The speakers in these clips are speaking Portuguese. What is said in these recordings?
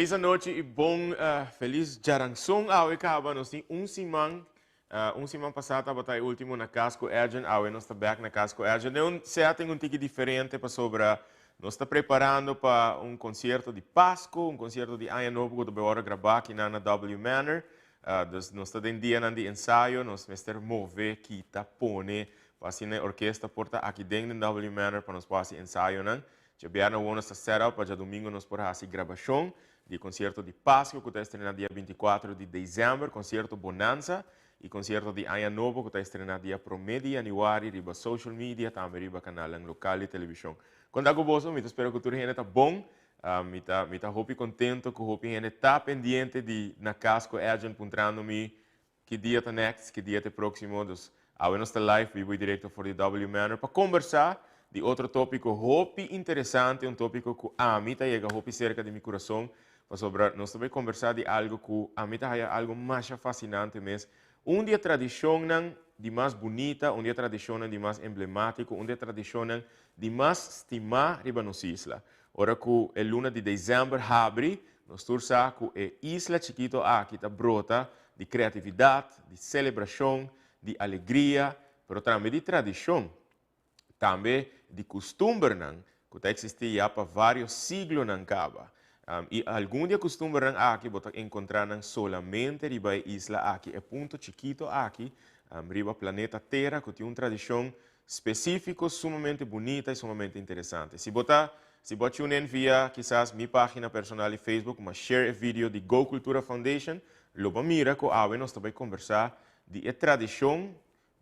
Feliz noite e bom, feliz Jaransong awe kahaba nós tem semana passada batay último na Casco Urgent awe nós está back na Casco Urgent. Tem um tique diferente para sobre nós está preparando para concerto de Páscoa, concerto de Ano Novo que vai gravar aqui na W Manor. Nós está em dia de ensaio, nós vamos mover, quita, pone, para assim a orquestra porta aqui dentro da W Manor para nós fazer ensaio, não? Já bem a nossa setup para domingo nós por fazer gravação de concerto de Páscoa que está estrenado dia 24 de dezembro, concerto Bonanza e concerto de Ano Novo que está estrenado dia 1 de januário riba social media, também riba canal local de televisão. Quando eu gosto, eu espero que tudo está bom. Me tá hopi contento que hopi gente tá pendiente de na Casco Urgent puntrando-me que dia tá next, que dia tá próximo, dus a nossa live vivo e direto for the W Manor para conversar de outro tópico hopi interessante, tópico que a mim tá chega hopi cerca de meu coração, para sobre nós também conversar de algo que a mim tá algo mais fascinante mesmo, dia tradição de mais bonita, dia tradição de mais emblemático, dia tradição de mais estimada riba nos isla. Ora que é luna de dezembro abre, nós torça que é isla chiquito aqui tá brota de criatividade, de celebração, de alegria, mas também de tradição, também de costume que tá existia para vários siglos na caba. E algum dia costume aqui você encontrar solamente riba a isla aqui, é ponto chiquito aqui, riba planeta Terra, que tem uma tradição específica, sumamente bonita e sumamente interessante. Se você tune in via, quizás, minha página personal e Facebook, mas share vídeo de Go Cultura Foundation, logo mira que nós também conversar de tradição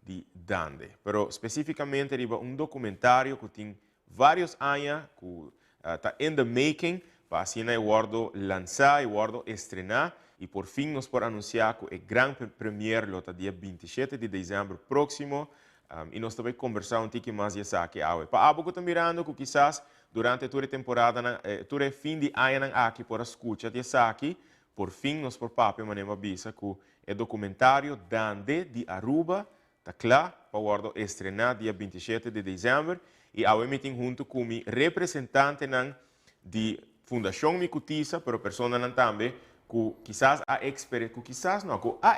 de Dande. Pero especificamente, riba documentário que tem vários anos, que está in the making, para assim eu lançar, eu estrenar, e por fim nós podemos anunciar que é grande premiere lota dia 27 de dezembro próximo, e nós também conversar pouco mais disso aqui. Para algo que estou mirando, que quizás durante toda a temporada, todo fim de ano aqui por escutar disso aqui, por fim nós por papel manema bisa que é documentário Dande de Aruba, está claro, para estrenar dia 27 de dezembro, e ao meeting junto com o representante de Fundação Micutiza, pero persona também que quizás a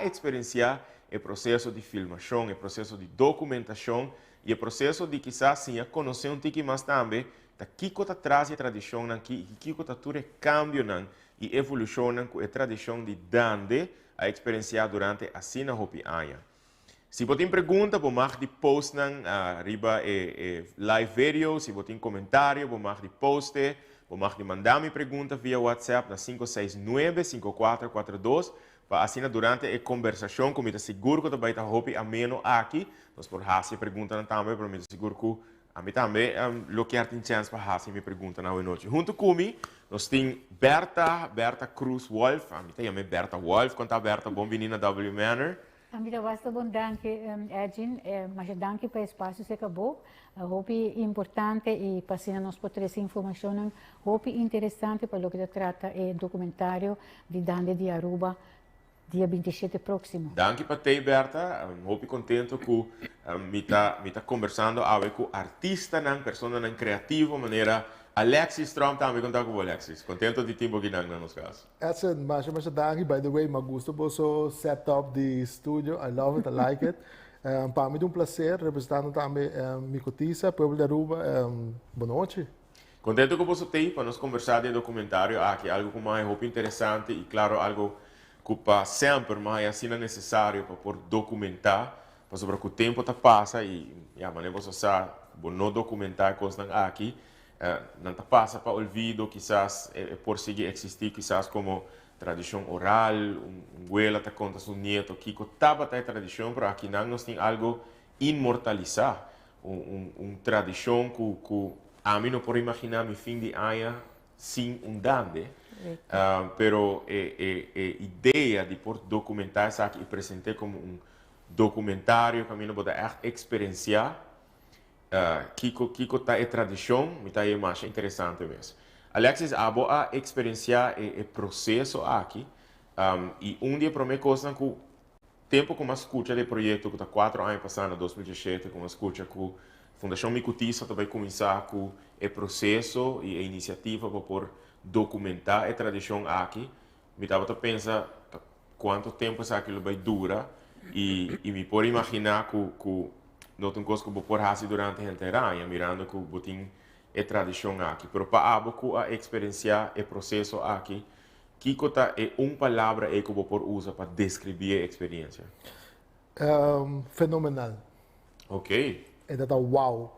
experienciar o processo de filmação, o processo de documentação e o processo de quizás sim conhecer pouco mais também da que está traz a tradição que está tudo cambio e evolução com a tradição de Dande a experienciar durante a sina hopi anos. Se você tem pergunta, você pode post riba live video, se você tem comentário, você pode poste, você pode mandar minha pergunta via WhatsApp na 569-5442, para assim durante a conversação, como eu seguro que você vai estar hopi ameno aqui, nós podemos fazer pergunta também, para eu seguro que a mim também, lo que tem chance para fazer minha pergunta na noite. Junto comigo, nós temos Berta Cruz Wolf, a mim também Berta Wolf, quando Berta, bom vindo na W Manor. Amira basta bom danke Edin, mas danke para o espaço que acabou. Hopi importante e passando nós por essa informação, hopi interessante para o que trata é documentário de Dande de Aruba, dia 27 próximo. Danke para te, Berta. Hopi contento que me tá conversando com artista, pessoa criativa, maneira Alexis Trump também contar com Alexis. Contento de tempo aqui no nosso caso. Edson, mas danke. By the way, me gusta o setup de studio. I love it, I like it. Para mim é prazer representando também Micutiza, Pueblo de Aruba. Boa noite. Contento que você tem para nós conversar de documentário aqui, algo que mais hope interessante e claro algo que para sempre mais assim é necessário para por documentar, para sobre o tempo tá passa e a maneira você sabe, não documentar coisas aqui. Não passa para olvido, quizás por seguir existir, quizás como tradição oral, abuela te conta seu neto, que estava a tradição, mas aqui nós temos algo imortalizar, tradição que a mim não pode imaginar meu fim de ano sem Dande, pero a ideia de por documentar isso aqui e apresentar como documentário que a mim não pode experienciar. Kiko tá é tradição, me tá é mais interessante mesmo. Alexis, a experienciar o processo aqui, e dia para mim coisa que tempo como escuta de projeto que tá 4 anos passando, 2017, como escuta que a Fundação Micutiza também começar com o processo e a iniciativa para por documentar a tradição aqui, me estava a pensar quanto tempo essa aquilo vai durar e me pode imaginar que não tem coisa que vou por fazer durante a inteira, mirando que vou ter a tradição aqui. Mas para a experienciar o processo aqui, que é uma palavra que vou por usar para descrever a experiência? Fenomenal. Ok. É da wow.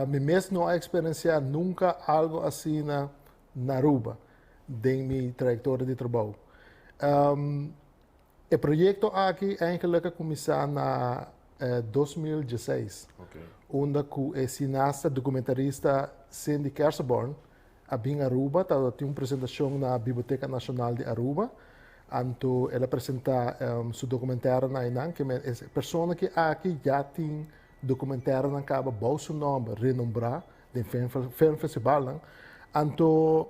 Me mesmo não experienciar nunca algo assim na Aruba, em minha trajetória de trabalho. O projeto aqui eigenlijk começou na 2016, onde o cineasta documentarista Cindy Kersenborn em Aruba, tinha uma apresentação na Biblioteca Nacional de Aruba, então ela apresenta seu documentário na Inan, que é pessoa que aqui já tem documentário na caba bom seu nome, renombrado, de film festival, então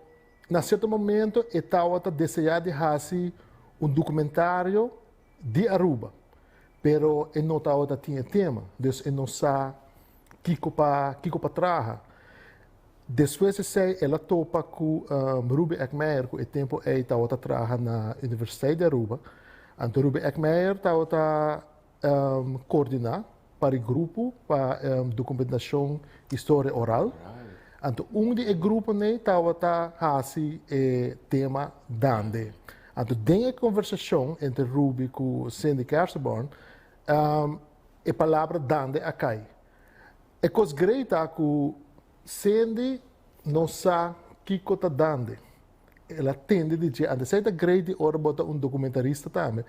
na certo momento eu estava desejando de fazer documentário de Aruba, pero eu não estava tinha tema, então eu não sabia que para trabalhar. Depois ela topa com Ruby Ekmeijer, que o tempo estava trabalhando na Universidade de Aruba. Então Ruby Ekmeijer estava coordenar para o grupo para documentação história oral. Então dos grupos estava fazendo o tema Dande. Então tem a conversação entre Ruby e Cindy Kersenborn, a palavra Dande acai. É coisa grande que Cindy não sabe o que está dando. Ela tende a dizer, antes de grande hora botar documentarista também.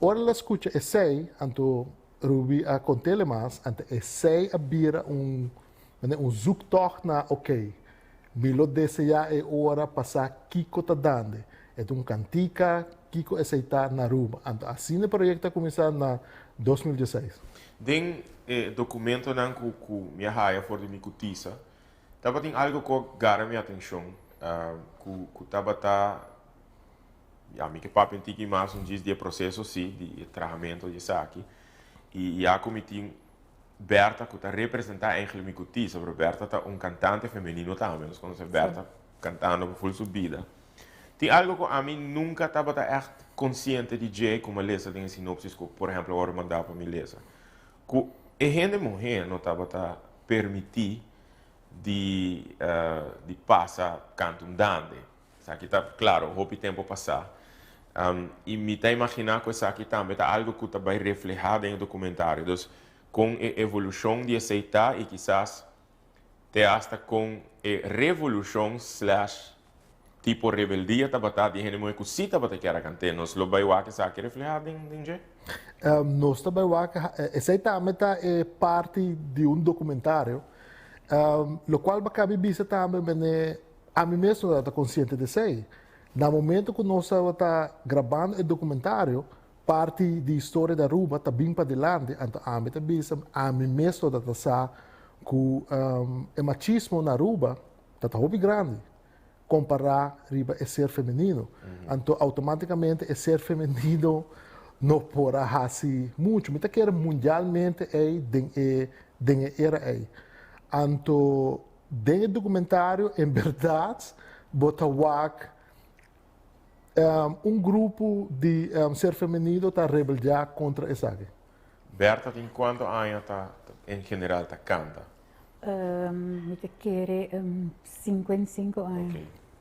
Ora ela escuta e sei, então Ruby a contar mais, então e sei a vira zoektocht na ok. Milo deseja é hora passar o que está dando. É cantica que aceitar na Aruba. Então assim o projeto começou na 2016. Den documento nan que minha raia for de me cutiça. Tava tem algo que gara minha atenção, que tava que papo antiguo mais diz de processo sim, de tratamento de saque e a comiti Berta que está representar eigenlijk me cutiça, porque Berta tá cantante feminino também, nós conhecemos Berta cantando por full subida. Tem algo que a mim nunca estava echt consciente de Jay como lesa de sinopsis, que por exemplo agora mandar para mim lesa, que a gente morrer não estava permitir de passar canto dande. Aqui está claro, o tempo passar. E me está imaginar que isso aqui também está algo que vai refletir em documentário. Então, com a evolução de aceitar e quizás até hasta com a revolução / tipo rebeldia tabata de gente muito que tabata que era cantar. Nós lo vai que isso aqui refletir em je? Nós também exatamente é parte de documentário. Lo qual cabe bisa também a mim mesmo está consciente de sei. No momento que nós estamos gravando o documentário, parte da história da Aruba está bem para adelante, então a mim mesmo está que o machismo na Aruba está muito grande, comparar riba o ser feminino. Então automaticamente o ser feminino não pode fazer muito, mas que mundialmente era aí. Então, dentro do documentário, em verdade, bota grupo de ser feminino está rebeldear contra essa área. Berta, tem quanto anos em geral tá canta? Me quer 55 anos.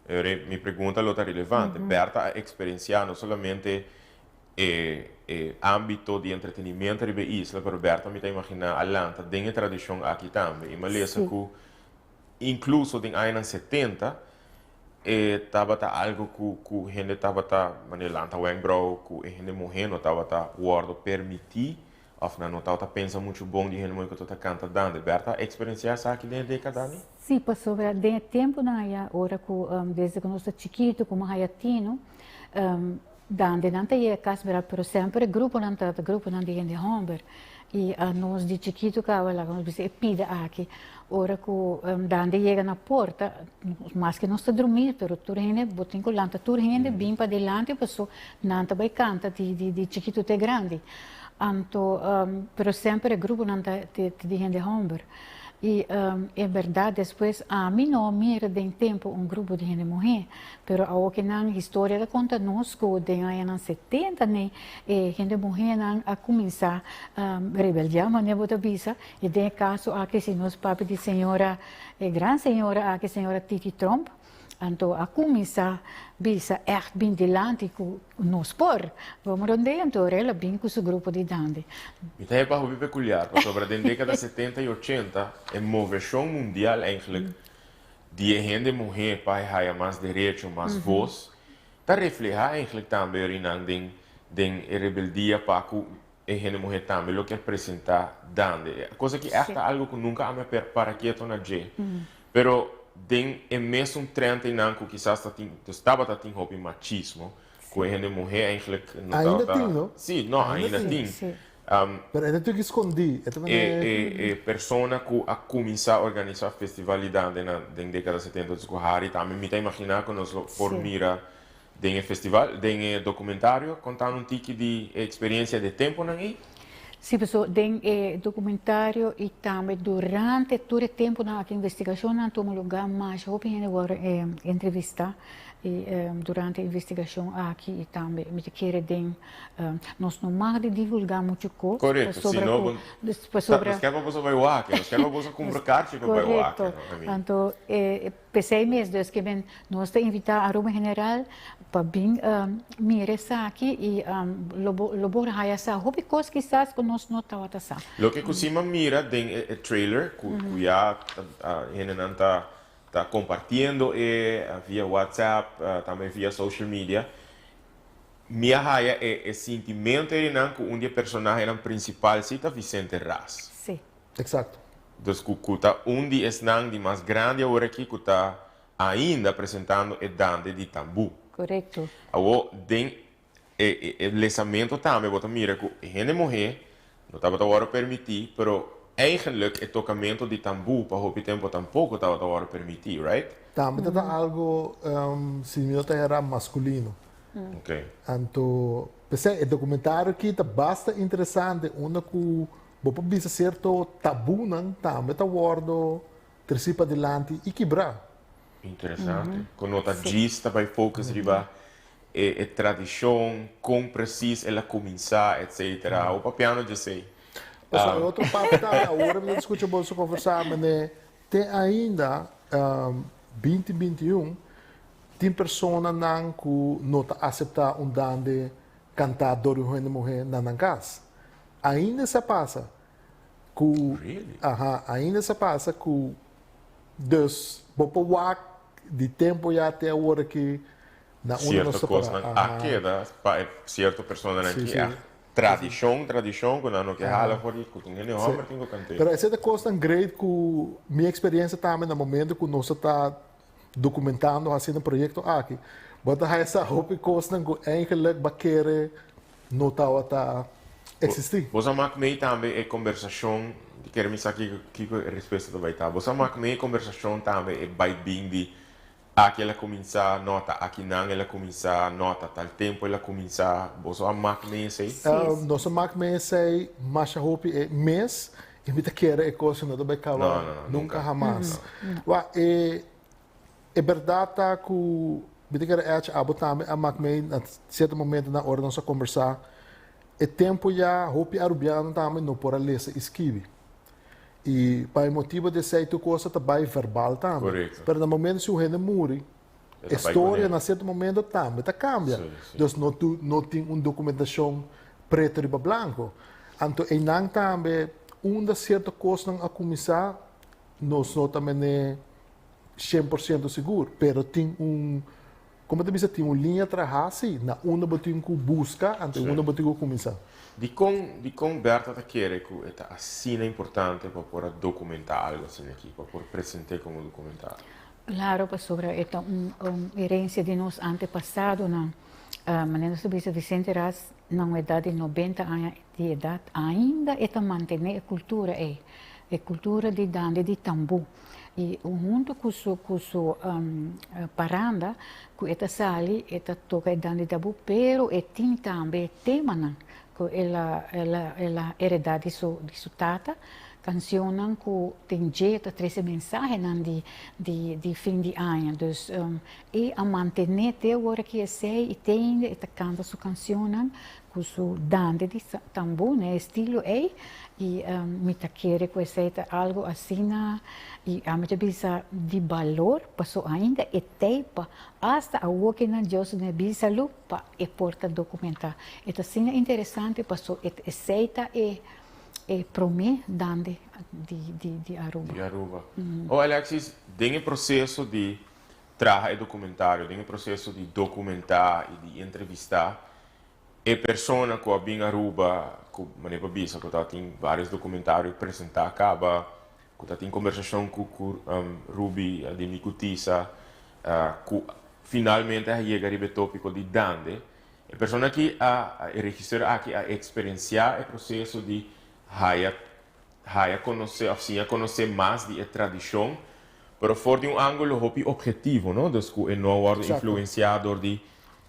Okay. Mi pergunta é relevante. Berta a experienciar não somente âmbito de entretenimento de isla, mas Berta me está imaginando Atlanta, tem a tradição aqui também. E me lembro que, incluso nos anos 70, estava algo que a gente estava manelando, que a gente morrendo estava guardo permitir, ou não estava pensando muito bom de gente que está cantando. Berta, experienciar isso aqui dentro da década? Sim, passou de tempo na hora que desde que nós estamos chiquito, como haiatino, dande não tem casbera, pero sempre grupo não de gente homem e a nós de chiquito que lá nós disse pida aqui ora que dande chega na porta mas que nós está dormindo pero tu gente botin com lanta tu gente bem para delante passou nanta vai canta de chiquito até grande então pero sempre grupo não de gente homem Y en verdad, después a mí no mira de tempo un grupo de gente mujer, pero ahora que na história da conta nos de anos 70, né, gente mujer a começar rebeliar, mas não vou visa, e tem caso a que se nos papi de senhora, gran senhora, a que senhora Titi Trump, então a começar bisa echt bem delante com nos por, vamos onde então ela bem com o grupo de dande. Het is een beetje peculiar, maar sobre de década 70 e 80, een movimento mundial eigenlijk, die gente mulher para ganhar mais direito, mais voz, dat refleja eigenlijk também in den rebeldia para que a gente mulher também lo que apresenta dande. Coisa que é algo que nunca ame para quieto na J. Pero den é mesmo trend em que quizás estava tendo hobby machismo, que a gente mulher eigenlijk não ainda tem, não? Sim, não, ainda tem. Pero é tudo que escondi. E persona que a começar a organizar festivalidade na década 70 de Hari também me imaginar que nós formira de festival, de documentário, contando um tique de experiência de tempo aí. Sim, pessoal, tem documentário e também durante todo o tempo na investigação não toma lugar, mas eu opino agora entrevista e durante a investigação aqui e também me querer tem nós não mais divulgar muito coisa. Correto, senão sobre quer para você vai o aqui, nós quer para você comprar carte que vai o aqui. Então, pensei mesmo que bem nós te invitar a Roma General para bem mirar aqui e lobo raia sa hobby coisa que quizás que nós não estava tá. Lo que cosima mira den trailer que já está compartilhando via WhatsApp, também via social media. Minha raia é sentimento que um dia personagem principal cita Vicente Ras. Sim. Exato. Então, um dia é mais grande agora aqui que está ainda apresentando o dande de tambu. Correto. Agora, tem o lançamento também, você mira que a gente morrer, não estava agora permitir, mas eigenlijk o tocamento de tambu para o tempo tampouco estava agora permitir, right? Também está algo similar era masculino. Ok. Então, pensei, o documentário aqui está bastante interessante, onde que você vê certo tabu não, também está guardo, tercipa adelante e quebrar. Interessante. Quando nota gista vai focus riba e tradição, como preciso ela começar, etc. O papiano já sei. Pessoal, outro papo tá, agora me discute bolso conversar, mas tem ainda 2021 tem pessoas que não aceitam dande cantador de mulher na casa. Ainda se passa que ainda se passa que dus bopo de tempo já até a hora que na certa coisa aqui da certa pessoa na que tradição quando não que hala por isso que ninguém homem tem que cantar. Pero essa é coisa grande que minha experiência também no momento que nós está documentando fazendo projeto aqui. Bota essa roupa coisa que eigenlijk baquere não tá existir. Você maak mee também é conversação de quero me saber que respeito do vai tá. Você maak mee conversação também é vai bem de aqui ela começar nota, aqui não ela começar nota, tal tempo ela começar, você maak mee sei? Nós maak mee sei, mas a roupa é mês e me quer é coisa não vai acabar. Nunca jamais. É verdade que me quer é a maak mee a certo momento na hora nós conversar. E tempo já roupa arubiano também não pode ler esquive. E para o motivo de ser tu coisa também verbal também. Correto. Mas no momento se o gente morre, a história na certo momento também cambia. Então não tem uma documentação preto e branco. Então e não também uma certa coisa a começar nós não também é 100% seguro, pero tem como te dice, tem uma linha atrás, na onde você tem que buscar, antes onde você tem que começar. De com Berta te quer que é assim importante para poder documentar algo assim aqui, para poder apresentar como documentário. Claro, sobre esta herência de nós antepassados, maneira de dizer Vicente Ras, na idade de 90 anos de idade, ainda manter a cultura a cultura de dande de tambu. E junto com sua paranda, que esta sali, esta toca dande de tambu, pero tem também tema que ela heredade de sua tata, cancionam que tem jeito a trazer mensagem de fim de ano. Dus, e a manter até agora que sei e tem e canta sua canção com sua dança de tambor, né, estilo e me tá querer que seja algo assim e a minha bisa de valor passou ainda e tempo hasta a working na Deus ne bisa lupa e porta documentar. É assim interessante passou e seita e para mim, dande de Aruba. De Aruba. Alexis, tem o processo de trabalhar documentário, tem o processo de documentar e de entrevistar. E pessoa que vem em Aruba, que maneira bisa, que tem vários documentários apresentar, acaba, que tem conversação com Ruby de Micutisa, que finalmente chega a tópico de dande. E pessoa que a registrar aqui a experienciar o processo de conhecer mais de tradição, mas fora de ângulo objetivo, não? Dus que não wordt influenciado de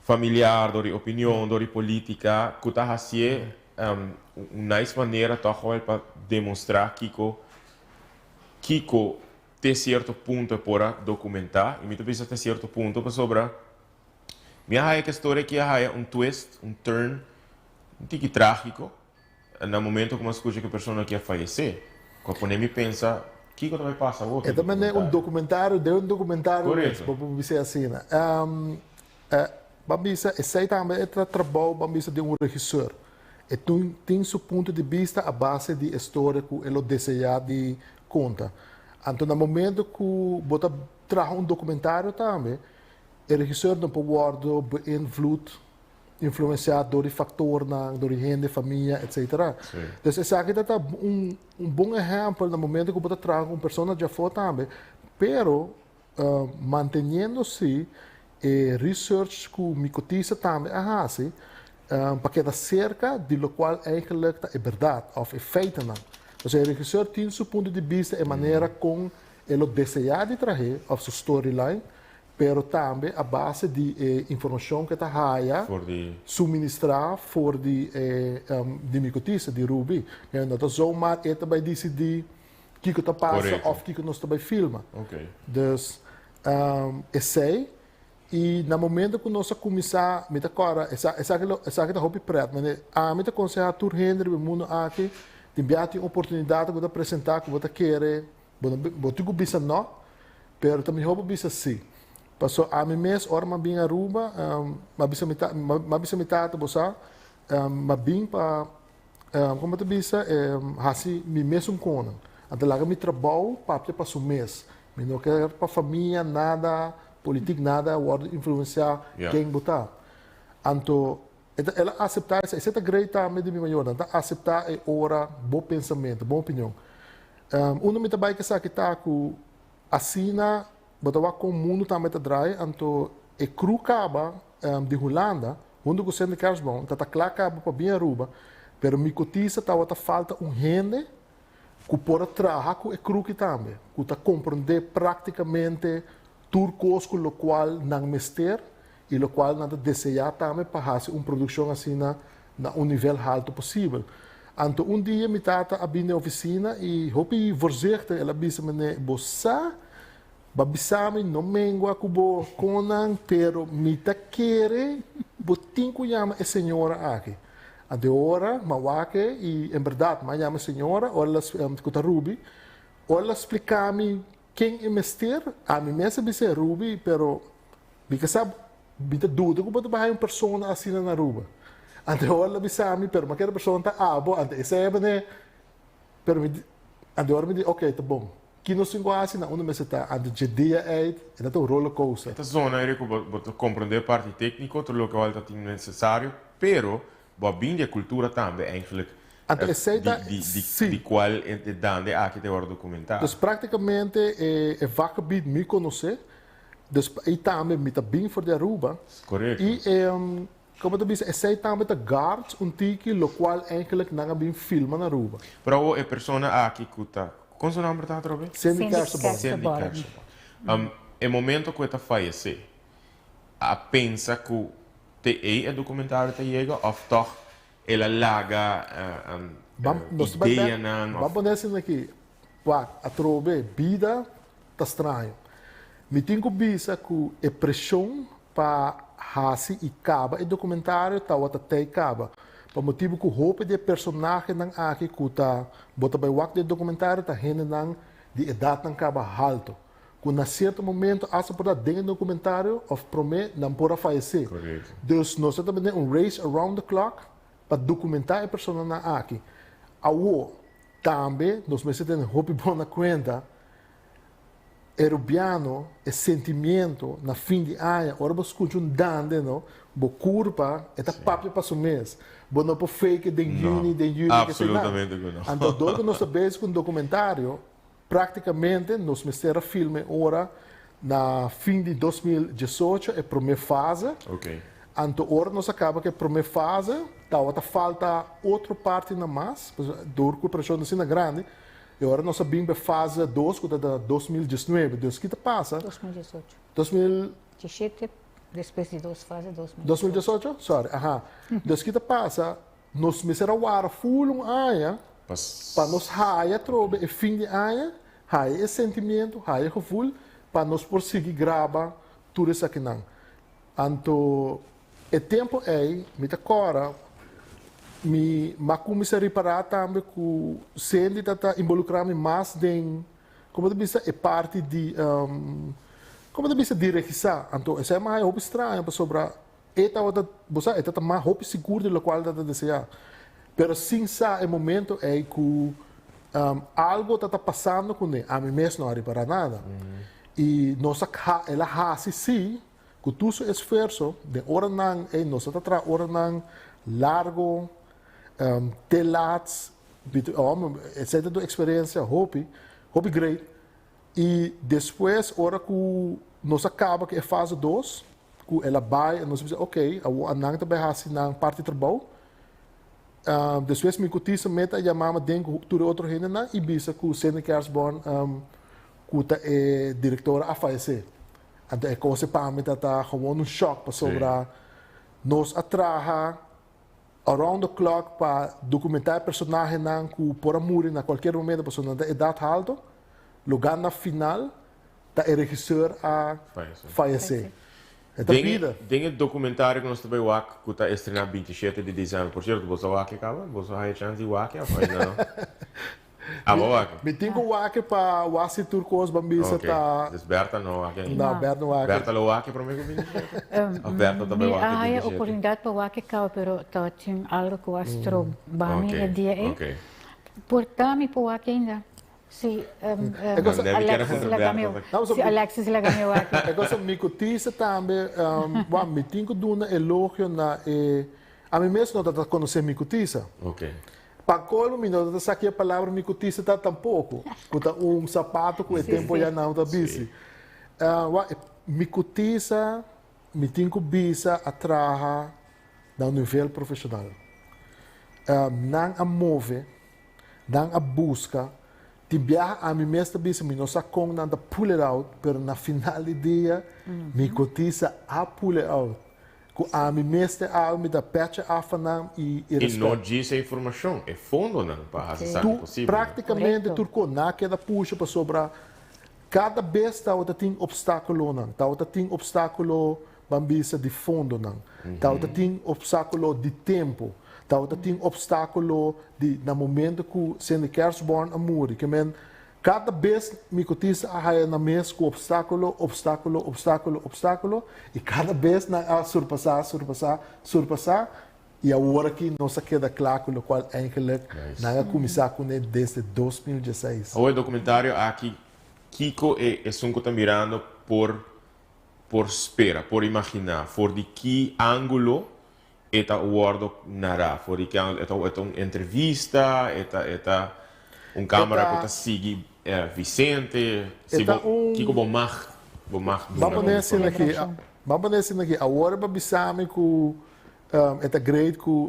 familiar, de opinião, de política, que está fazendo uma nice maneira para demonstrar que tem certo ponto para documentar, e muitas vezes tem certo ponto para sobrar. Minha história que é twist, turn, um tique trágico. No momento que eu escuto que a pessoa que ia falecer, quando me pensa, o que vai passar? É também documentário, Correto. Vamos dizer assim, né? Vamos dizer, esse também é trabalho, vamos dizer, de regisseur. E tem seu ponto de vista a base de história que ele deseja de conta. Então, no momento que você traz documentário também, o regisseur não pode influenciado door factoren, door gente, família, etc. Sim. Dus eu acho que é bom exemplo no momento que você traz uma pessoa já foi também, pero mantendo-se research que me cotiza também para que da cerca de lo qual eigenlijk é verdade, ou é feita não. Dus o regisseur tem seu ponto de vista e maneira como ele deseja de trazer a sua storyline, pero também a base de informação que está raia suministrar for de micotisa de Ruby. Então zomaar é também decidir que está passa ou que nós também filma. Okay. Dus sei e no momento que nós começar me agora essa que hobby preto, mas a me aconselhar tur render o mundo aqui de enviar a oportunidade de apresentar que você quer, você não bisa não, pero também hobby bisa sim. Passou a mim mesmo, ora, bem Aruba, bisa mitad, bosa, bem para, como tu bisa, assim, me mesmo conan. Então, lá me trabalho para o mês. Me não quero para família, nada, política, nada, pode influenciar quem botar. Então, ela aceitar isso, é grande também de minha maior, então, aceitar é ora, bom pensamento, boa opinião. Me trabalho que sabe que está com assina, batawa com o mundo também está drai, então é cru caba de Holanda, onde o centro de Kersbon, está claro caba para bem Aruba, pero me cotiza tá falta gente que pode trabalhar com é cru que também, que está compreender praticamente tudo coisa com o qual não mester e o qual não deseja também para fazer uma produção assim na nível alto possível. Então dia me tata a na oficina e hopi voorzichtig, ela bisa me bossa babisami no mengua kubo konan pero mita quere botinco llama a senhora aqui. A de hora mawake e em verdade mas llama senhora ou ela escuta Ruby ou ela explica-me quem é mestre a mim mesmo bisa Ruby pero porque sabe bita dúvida que pode vai uma pessoa assim na Aruba. A de hora bisami pero mas aquela pessoa tá abo ante esse é né pero a de hora me diz ok tá bom. Que não se enquadra na universidade, a de dia é um roller coaster. Esta zona é que você compreender a parte técnica, tudo o que é necessário, pero bem de cultura também, eigenlijk, de qual é dando aqui te vai documentar. Dus praticamente é vakgebied me conhecer, dus e também me tá bem for de Aruba. Correto. E como tu disse, é também tá guards tiki, lo qual eigenlijk não bem filma na Aruba. Para o é pessoa aqui que tá qual é o nome da outra vez? Sandy Kersbon. Sandy Kersbon. É momento que está falecer, a pensa que te é documentário te chega ou toch ela laga ideia ng Vamos nessa aqui. A trobe, vida, tá estranho. Me tenho bisa que a pressão para hasi e caba e documentário tá outra tem caba. Por motivo que o roupa de personagem não aqui que tá bota by wak de documentário tá rende não de idade não caba alto. Que na certo momento asa por dentro do documentário of promete não pode falecer. Correto. Dus nós também tem race around the clock para documentar a pessoa na aqui. Awo também nós me temos roupa boa na conta. Erubiano e sentimento na fim de ano, ora você escuta dande, não? Bo curva, é da papel para o mês. Bo não por fake de juni, absolutamente que não. Então, do que nós sabemos com documentário, praticamente nós mestera filme ora na fim de 2018 é a primeira fase. Ok. Então, ora nós acaba que a primeira fase, tá falta outra parte na mais, do que a pressão assim na grande. E agora nós sabemos a fase 2, que é de 2019. Deus que passa? 2018. 2017, depois de duas fases, 2018? Sorry, aham. Deus que passa, nós me será o ar full aia, para nós raia trobe, e fim de aia, raia sentimento, raia full, para nós prosseguir gravar tudo isso aqui não. Então, o tempo é, me decora, mas comecei a reparar também que sendo está involucrar-me mais em como eu disse é parte de como eu disse direção então isso é mais roupa estranha sobre esta outra você esta mais roupa segura do qual está desejar pero sim sa é momento é que algo está passando com ele a mim mesmo não reparar nada e nossa ela ha sim que tu seu esforço de hora não é nossa está hora não largo telats, etc. da experiência, hope great. E depois, hora que nós acaba que é fase 2, que ela vai, nós diz, ok, a nang também assim na parte de trabalho. Depois me cotiza meta chamava dengo tudo outro renda na e bisa que o Sandy Kersborn que é diretora a falecer. Então é coisa para mim tá gewoon choque para sobre nós atraha around the clock para documentar personagem não que por amor na qualquer momento a pessoa da idade alta lugar na final da regisseur a falecer tem um documentário que nós também wak que está estrenado 27 de dezembro por certo você wak acaba você vai chance de wak ou não me tenho que wak para wasi turcos bambisa tá Berta não wak não Berta não wak Berta lo wak para mim que Berta também wak há a oportunidade para wak cá pero tá tinha algo que astro bami é dia é portami para wak ainda se Alexis lagameu aqui é coisa me cotiza também me tenho que dar um elogio na a mim mesmo não tá conhecer me cotiza para colmo, não está aqui a palavra me cotiza tampouco. Porque sapato que o tempo já não está busy. Me cotiza, me tenho que bisa a trabalhar no nível profissional. Não a move, não a busca. Tibia a mim mesmo bisa, me não sa com nada pull it out, pero na final do dia, me cotiza a pull it out. Que a mim mesmo me dá pete a fanam e não diz a informação é fundo não para fazer possível praticamente turco na que da puxa para sobrar cada vez tá outra tem obstáculo não tá outra tem obstáculo bambisa de fundo não tá outra tem obstáculo de tempo tá outra tem obstáculo de na momento que sendo Kersborn amor que men cada vez me cotiza a na mês com obstáculo e cada vez na surpassar e agora que não se queda claro com o qual eigenlijk na começar com ele desde 2016. O documentário aqui Kiko e Sunko está mirando por espera, por imaginar, por de que ângulo está o wordo narrar, por de que é uma entrevista, é câmera que está seguindo Vicente, Kiko bomar vamos nesse aqui agora para bisame que é great que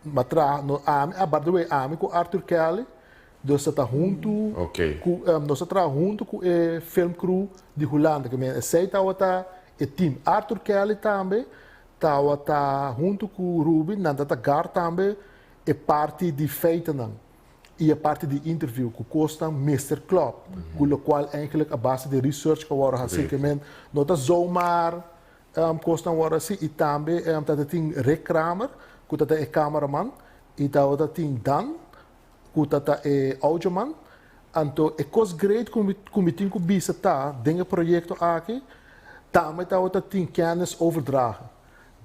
matra no by the way com Arthur Kelly nós está junto nós está junto com o film crew de Holanda que aceita outra e team Arthur Kelly também tá junto com o Ruby, nada tá gar também é parte de feiten não. E a parte de interview que custa Mr. Club, com o qual eigenlijk a base de research que agora basicamente nota zomaar custa agora assim e também tá tem Rick Kramer, que tá é cameraman, e tá tem Dan, que tá é audioman. Então, é coisa grande como tem que visitar dentro do projeto aqui, também tá tem kennis overdragen.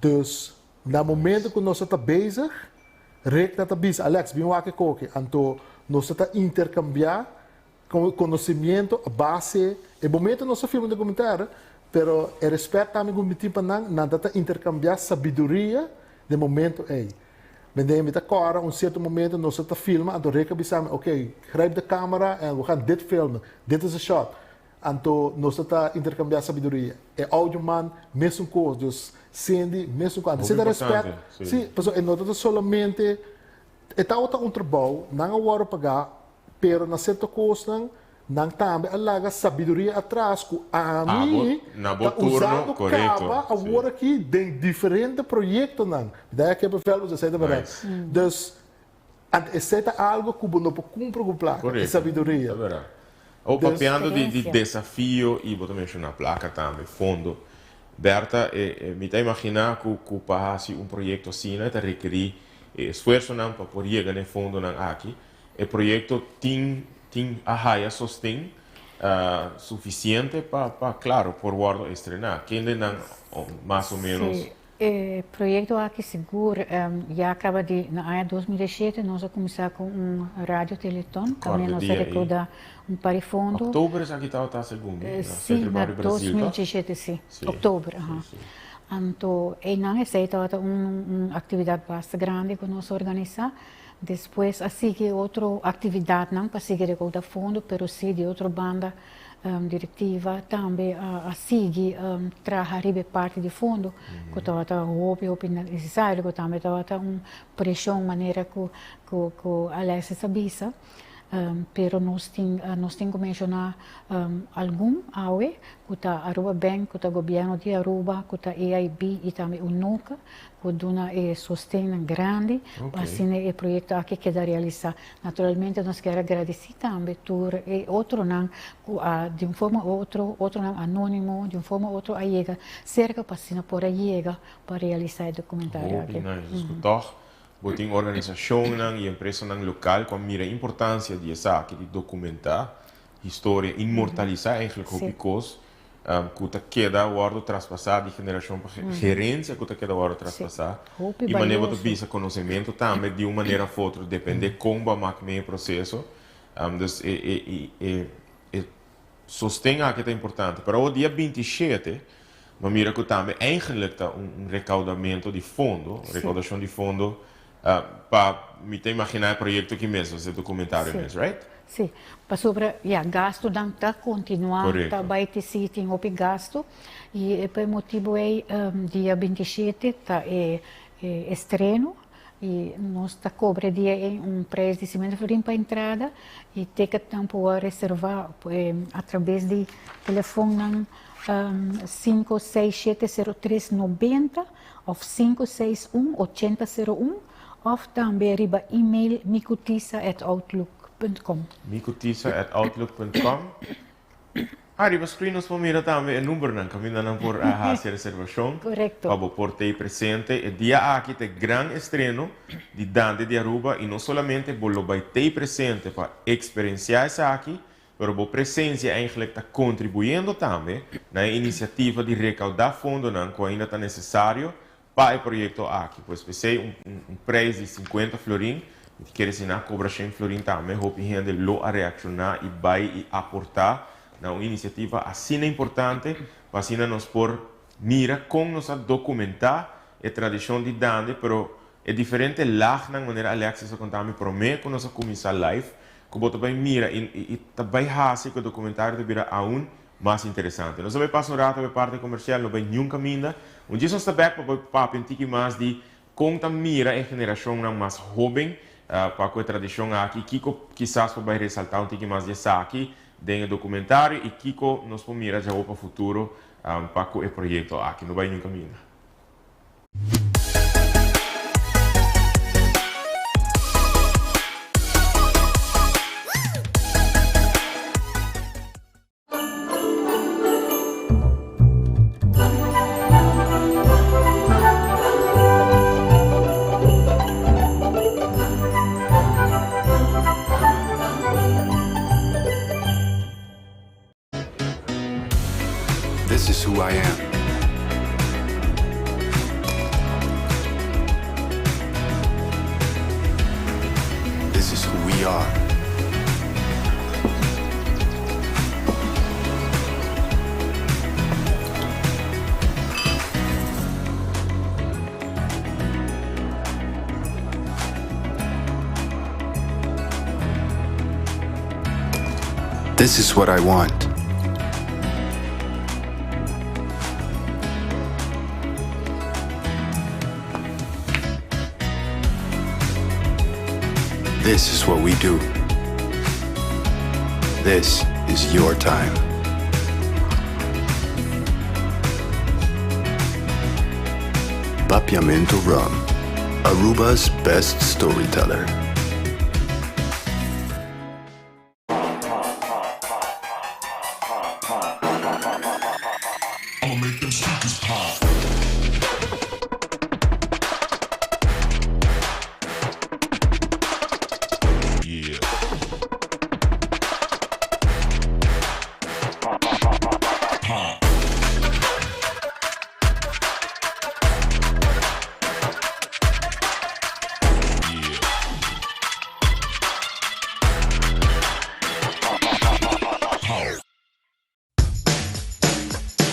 Dus, no momento que nós estamos bezig, Rick está bezig, Alex, vem aqui koken. Então, nós estamos intercambiar conhecimento, a base. No momento nós filmamos documentário, pero o respeito também como tipo não está intercambiar sabedoria de momento aí. Men nemen met elkaar, op een certo moment, nós estamos filmen, então Rick samen, oké, grijp de camera en we gaan dit filmen. Dit is een shot. Então, nós estamos intercambiar sabedoria. É audioman, mesmo coisa, dus Cindy, mesmo coisa. Você dá respeito, sim, pessoal, não é somente, é um trabalho, não é hora pagar, pero na certa coisa, não também alaga sabedoria atrás, que a mim, turno, correto. Agora aqui, tem diferentes projetos, não. Daí que é para você sair da verdade. Dus, é algo que não pode cumprir com placa, é sabedoria. É verdade. O papiando de desafio, e vou mencionar a placa também, fundo. Berta, me está imaginar que para projeto assim, né, requerir esforço para poder chegar no fundo aqui. O projeto tem a raia sostém suficiente para, claro, por guardo estrenar. Quem não, mais ou menos... Sim. O projeto aqui seguro já acaba de, na ano 2017, nós vamos começar com rádio teleton, também nós recordar para fundo. Outubro aqui está segundo, sim, na 2017, sim, outubro. Então, e não é certo, uma atividade bastante grande que nós organizamos. Depois, assim que outra atividade, não para seguir recordar fundo, mas sim de outra banda diretiva também a seguir trabalhar parte de fundo que estava o necessário que também estava pressão maneira que Alex sabia pero nós temos que mencionar algum aue que está Aruba Bank, que está governo de Aruba, que está AIB e também o NUCA, que dona sustento grande, assim o projeto aqui que dá realizar. Naturalmente nós queremos agradecer também por outro não, de uma forma outro não anônimo, de uma forma outra a chega cerca para assim por chega para realizar o documentário aqui. Botem organização e empresa local com mira a importância de documentar história, imortalizar eigenlijk o picos, que queda guardo traspassar de geração para gerência que queda guardo traspassar e maneira de visa conhecimento também de uma maneira ou outra depende como vai o processo, sostém que é importante. Para o dia 27 mas mira que também eigenlijk recaudamento de fundo, recaudação de fundo para me imaginar o projeto aqui mesmo, esse documentário mesmo, right? Sim, para sobre gasto dan tá continuar, tá vai ter sitting op gasto e por motivo dia 27 tá estreno e nós tá cobre dia preço de 50 florim para entrada e ticket não pode reservar através de telefone 5670390 ou 5618001 of também riba e-mail micutisa@outlook.com. Micutisa@outlook.com. Arriba screen nos mira também o número não caminha não por a reservação. Correto. Para portar presente o dia aqui tem grande estreno de Dante de Aruba e não somente bolo vai ter presente para experienciar isso aqui, mas a presença eigenlijk está contribuindo também na iniciativa de recaudar fundo não que ainda está necessário para o projeto aqui, pois pensei preço de 50 florim, que quer dizer na cobra 100 florim também, hope gente lo a reaccionar e vai aportar na uma iniciativa assim importante, para assim nós por mira como nós a documentar a tradição de Dante, pero é diferente lá na maneira Alexis a contar me promete que nós a começar live, que você vai mira e também assim que o documentário devia aún mais interessante. Nós vamos passar um rato para a parte comercial, não vai nenhum caminho. Um dia nós estamos para um pouco mais de como mira a geração mais jovem para a tradição aqui, que quizás vai ressaltar um pouco mais de aqui dentro do documentário e que nós vamos mirar já para o futuro para o projeto aqui, não vai nenhum caminho. I am. This is who we are. This is what I want. This is what we do. This is your time. Papiamento Rum, Aruba's best storyteller.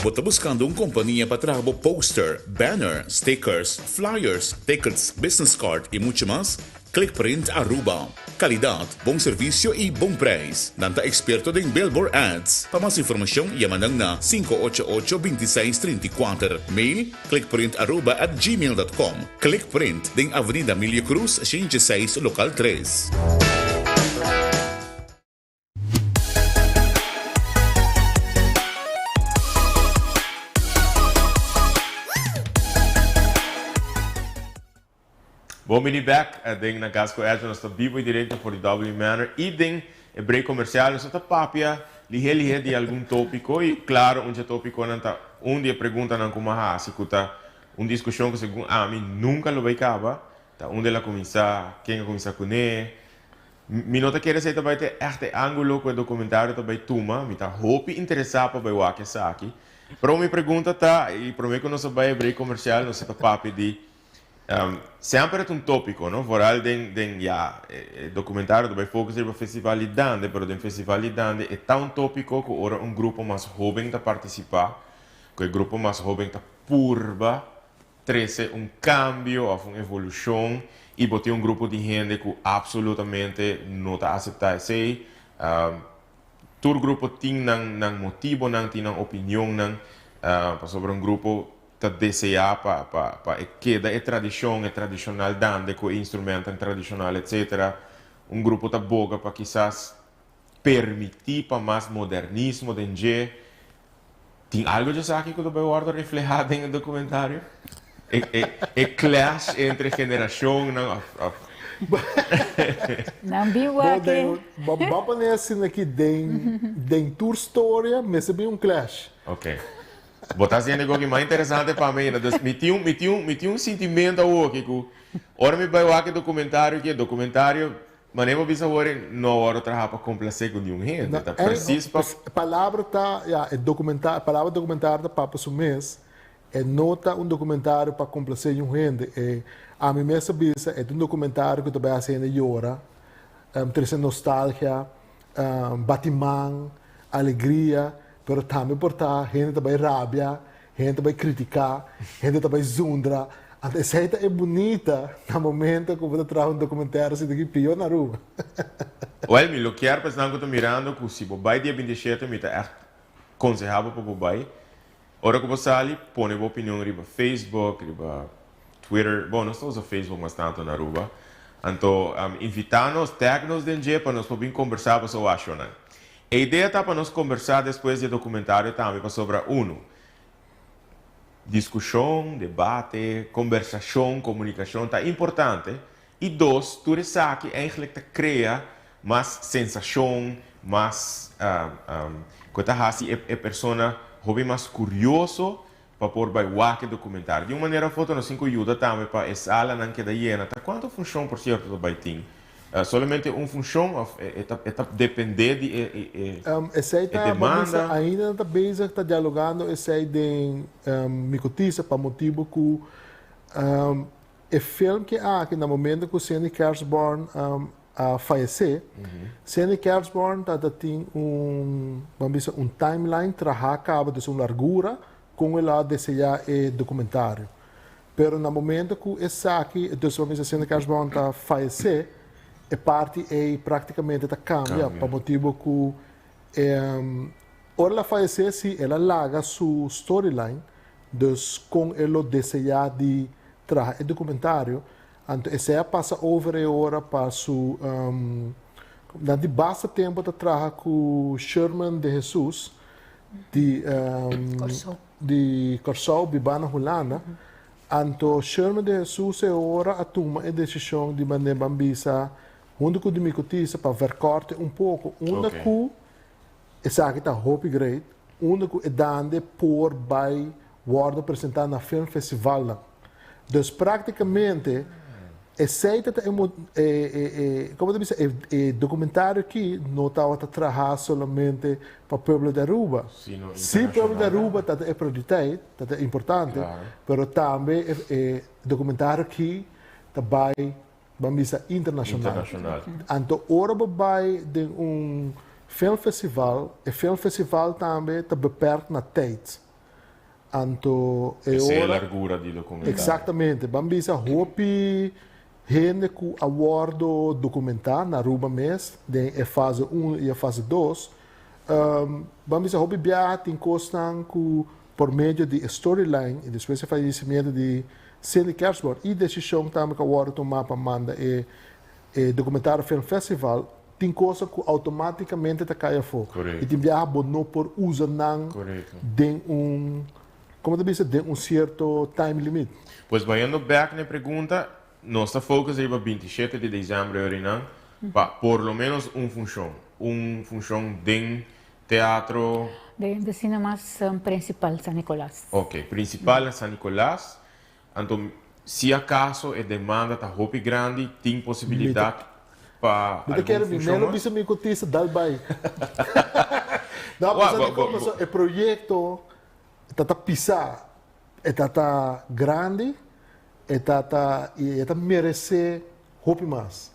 Bota buscando companhia para trabalhar poster, banner, stickers, flyers, tickets, business card e muito mais? Clickprint Aruba. Qualidade, bom serviço e bom preço. Nanta experto em billboard ads. Para mais informação, yamanang na 588-2634. Mail clickprintaruba@gmail.com. Clickprint em Avenida Milia Cruz, 106, Local 3. Bom, mini back, ding na Casco Edge, nós estamos vivo e direto por W Manor, e ding é break comercial, nós estamos papia, lihe de algum tópico, e claro, tópico não tá, dia pergunta não como se cuta, discussão que segundo a mim nunca lo vai acabar, tá, ela começa, quem começa com ele, me nota que esse também tem este ângulo com o documentário também tuma, me tá hope interessado para o que está aqui, pero me pergunta tá, e prometo que nós vai break comercial, nós estamos papia de sempre é tópico, não? Vooral documentário também foca sobre festival de dança, mas o festival de dança é tão tópico que ora grupo mais jovem está participar, que o grupo mais jovem está purba, trazer cambio ou uma evolução, e botar grupo de gente que absolutamente não está aceitando isso. Todo grupo tem motivo, tem opinião, sobre grupo ta deseja para que é tradição, é tradicional dança com instrumento tradicional, etc. Grupo ta boga para quizás permitir para mais modernismo dentro. Tem algo de aqui que eu vou refletido no documentário? É clash entre gerações, não? Não viu aqui. Vamos nesse aqui dentro tua história, mas é bem clash. Ok. Botar assim algo que mais interessante para mim, me tinha sentimento aqui que ora me vai aqui documentário, mas nem vou pensar não hora trabalhar para complacer com nenhum gente, tá preciso para palavra tá, é documentário, palavra documentário para o mês, é nota documentário para complacer nenhum gente, a mim mesmo bisa é documentário que também assim agora, traz nostalgia, batimão, alegria. Pero também portar, gente também rabia, gente também criticar, gente também zundra. A receita é bonita no momento que você traz documentário assim daqui pior na rua. Well, me lo quero pensar que estou mirando que se o dia 27 me está aconselhável para o bai. Ora que você ali, põe a opinião riba Facebook, riba Twitter. Bom, nós estamos no Facebook mas tanto na rua. Então, invitar-nos, tag-nos dentro para nós podermos conversar sobre o acho, né? A ideia está para nós conversar depois do documentário também sobre discussão, debate, conversação, comunicação, está importante. E dois, tudo isso aqui eigenlijk cria mais sensação, mais coisa assim, é pessoa hobby mais curioso para pôr vai o documentário. De uma maneira, a foto nos cinco ajuda também para essa ala não queda hiena. Tá quanto funciona por certo do baiting? Somente uma função ou está depender de Essa demanda? ainda está bezig, está dialogando, essa tem me cotiza para motivo que o filme que há aqui no momento que o Sandy Kershborn a falecer, Sandy Kershborn tem um timeline trajacaba de sua largura com ela desejar o documentário. Pero no momento que essa aqui, então vamos dizer, Sandy Kershborn está falecer, a parte é praticamente está cambia, para motivo que ora ela falecer se ela larga sua storyline, dus com ela desejar de trazer o documentário, então essa passa over a hora para su na de basta tempo de trabalhar com Sherman de Jesus de Corsau Bibana Holanda. Então Sherman de Jesus é hora a tomar a decisão de maneira bambisa, onde que de me cotiza para verkorten pouco, onde que essa aqui está hope great, onde que é dande por by worden apresentado na film festival. Dus praticamente como diz, o documentário aqui não estava a trabalhar somente para o povo da Aruba. Se o povo da Aruba é prioridade, é importante, mas também o documentário aqui vai internacional. Então, ora vai de filmfestival, o filmfestival também está beperkt na tijd. Então, essa é a largura do documentário. Exatamente. Vamos hope gente que awardo documentar na Aruba mês, a fase 1 e a fase 2. Vamos hope viajar tem costan por meio de storyline e depois o falecimento de Sandy Kershborn e decisão também que awardo tomar para mandar o documentário Film Festival tem coisa que automaticamente está caia fora. E tem viajar não por usar de como te disse, de certo time limit. Pois, vayendo back na pergunta, nossa focus é para 27 de dezembro, para por lo menos uma função de teatro. De cinemas principal San Nicolás. Ok, principal San Nicolás. Então, se acaso a demanda está hope grande, tem possibilidade para eu quero primeiro ver me cotiza dal bai. Não, mas o projeto está pisar, está grande, está merece hope mais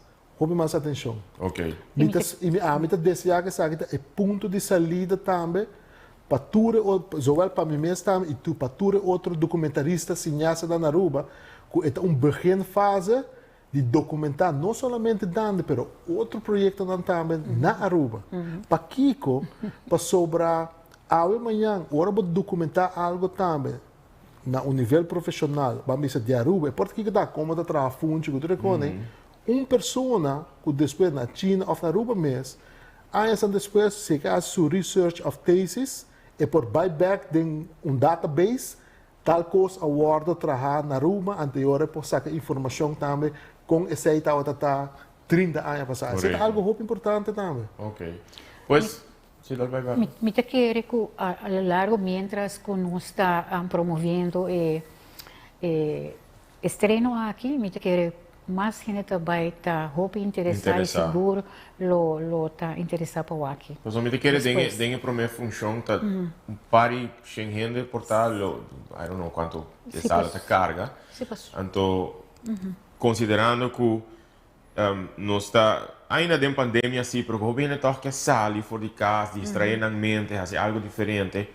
atenção. Ok. Me desejar que é ponto de saída também para tudo, zowel para mim mesmo também e para tudo outro documentarista cineasta da Aruba, que é begin fase de documentar não somente dando, mas outro projeto também na Aruba. Para Kiko, para sobrar amanhã, hora de documentar algo também, na nível profissional, vamos dizer, de Aruba, porque que dá como da trafunde, que tu reconhece, uma pessoa que depois na China ou na Aruba mesmo, aí depois se faz sua research of thesis, e por buyback de database, tal coisa a hora de trabalhar na Aruba, anterior, por sacar informação também, com esse aí está 30 anos passados. Isso é algo muito importante também. Ok. Pois, Me quiere que a lo largo, mientras que nos está promoviendo estreno aquí, me quiere más gente vai estar interessada e seguro lo está interessado para aqui. Então, me quiere dengue para minha função tá pari sem gente portar I don't know quanto sala tá carga. Então, considerando que nós está ainda de pandemia sim, porque o governo toca que sair fora de casa, distrair na mente, fazer algo diferente.